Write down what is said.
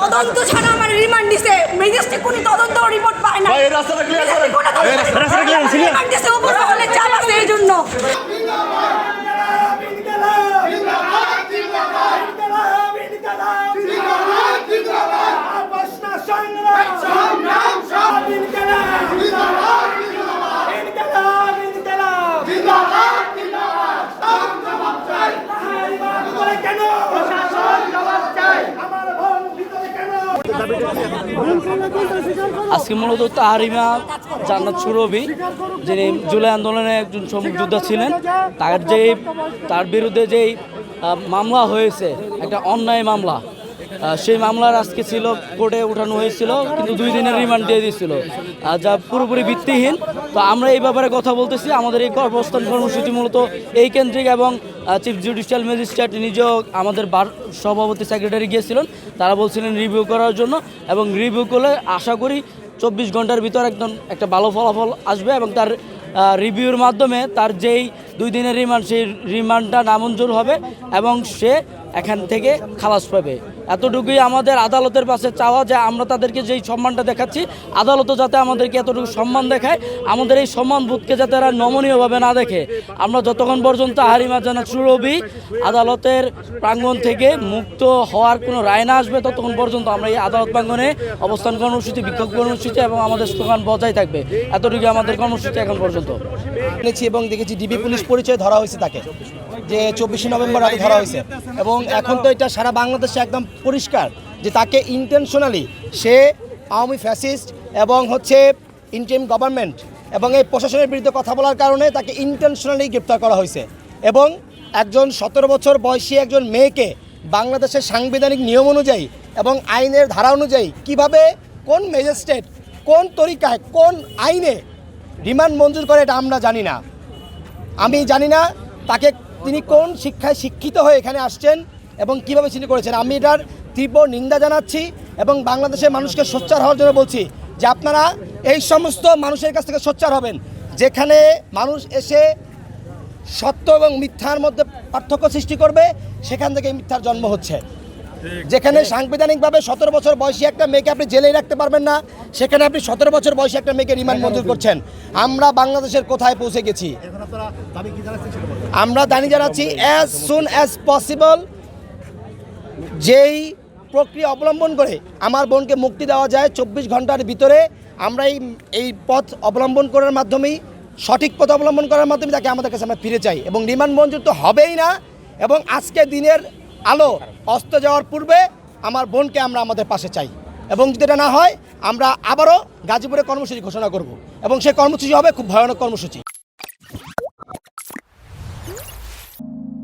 তদন্ত ছাড়া আমার রিমান্ড দিছে ম্যাজিস্ট্রেট কোন তদন্ত রিপোর্ট পায় না রাস্তাটা ক্লিয়ার করেন রাস্তাটা ক্লিয়ার ছিল রিমান্ড দিছে উপর হলে চাপ আছে এইজন্য আজকে মূলত তাহারিমা জান্নাত সুরভি যিনি জুলাই আন্দোলনে একজন সম্মুখ যোদ্ধা ছিলেন তার বিরুদ্ধে যেই মামলা হয়েছে একটা অন্যায় মামলা সেই মামলার আজকে ছিল কোর্টে উঠানো হয়েছিল কিন্তু 2 দিনের রিমান্ড দিয়ে দিয়েছিল যা পুরোপুরি ভিত্তিহীন। তো আমরা এই ব্যাপারে কথা বলতেছি। আমাদের এই অবস্থান কর্মসূচি মূলত এই কেন্দ্রিক এবং চিফ জুডিশিয়াল ম্যাজিস্ট্রেট নিজেও আমাদের সভাপতি সেক্রেটারি গিয়েছিলেন, তারা বলছিলেন রিভিউ করার জন্য এবং রিভিউ করলে আশা করি 24 ঘন্টার ভিতর একদম একটা ভালো ফলাফল আসবে এবং তার রিভিউর মাধ্যমে তার যেই 2 দিনের রিমান্ড সেই রিমান্ডটা নামঞ্জুর হবে এবং সে এখান থেকে খালাস পাবে। এতটুকুই আমাদের আদালতের পাশে চাওয়া যে আমরা তাদেরকে যেই সম্মানটা দেখাচ্ছি আদালতও যাতে আমাদেরকে এতটুকু সম্মান দেখায়, আমাদের এই সম্মান বোধকে যাতে এরা নমনীয়ভাবে না দেখে। আমরা যতক্ষণ পর্যন্ত তাহারিমা জান্নাত সুরভি আদালতের প্রাঙ্গণ থেকে মুক্ত হওয়ার কোনো রায় না আসবে ততক্ষণ পর্যন্ত আমরা এই আদালত প্রাঙ্গণে অবস্থান কর্মসূচি, বিক্ষোভ কর্মসূচি এবং আমাদের স্লোগান বজায় থাকবে। এতটুকু আমাদের কর্মসূচি এখন পর্যন্ত শুনেছি এবং দেখেছি ডিবি পুলিশ পরিচয় ধরা হয়েছে তাকে, যে 24 নভেম্বর আগে ধরা হয়েছে এবং এখন তো এটা সারা বাংলাদেশে একদম পরিষ্কার যে তাকে ইন্টেনশনালি সে আওয়ামী ফ্যাসিস্ট এবং ইন্টারিম গভর্নমেন্ট এবং এই প্রশাসনের বিরুদ্ধে কথা বলার কারণে তাকে ইন্টেনশনালি গ্রেপ্তার করা হয়েছে এবং একজন 17 বছর বয়সী একজন মেয়েকে বাংলাদেশের সাংবিধানিক নিয়ম অনুযায়ী এবং আইনের ধারা অনুযায়ী কিভাবে কোন ম্যাজিস্ট্রেট কোন তরিকায় কোন আইনে রিমান্ড মঞ্জুর করে এটা আমরা জানি না। আমি জানি না তিনি কোন শিক্ষায় শিক্ষিত হয়ে এখানে আসছেন এবং কিভাবে তিনি করেছেন। আমি এটার তীব্র নিন্দা জানাচ্ছি এবং বাংলাদেশের মানুষকে সোচ্চার হওয়ার জন্য বলছি যে আপনারা এই সমস্ত মানুষের কাছ থেকে সোচ্চার হবেন যেখানে মানুষ এসে সত্য এবং মিথ্যার মধ্যে পার্থক্য সৃষ্টি করবে, সেখান থেকে মিথ্যার জন্ম হচ্ছে। যেখানে সাংবিধানিকভাবে 17 বছর বয়সী একটা মেয়েকে আপনি জেলেই রাখতে পারবেন না, সেখানে আপনি 17 বছর বয়সী একটা মেয়েকে রিমান্ড মঞ্জুর করছেন। আমরা বাংলাদেশের কোথায় পৌঁছে গেছি? আমরা দাবি জানাচ্ছি অ্যাজ সুন অ্যাজ পসিবল যেই প্রক্রিয়া অবলম্বন করে আমার বোনকে মুক্তি দেওয়া যায় 24 ঘন্টার ভিতরে, আমরা এই পথ অবলম্বন করার মাধ্যমেই, সঠিক পথ অবলম্বন করার মাধ্যমে তাকে আমাদের কাছে আমরা ফিরে চাই এবং রিমান্ড মঞ্জুর তো হবেই না এবং আজকে দিনের আলো অস্ত যাওয়ার পূর্বে আমার বোনকে আমরা আমাদের পাশে চাই এবং যদি এটা না হয় আমরা আবারও গাজীপুরে কর্মসূচি ঘোষণা করব এবং সেই কর্মসূচি হবে খুব ভয়ানক কর্মসূচি।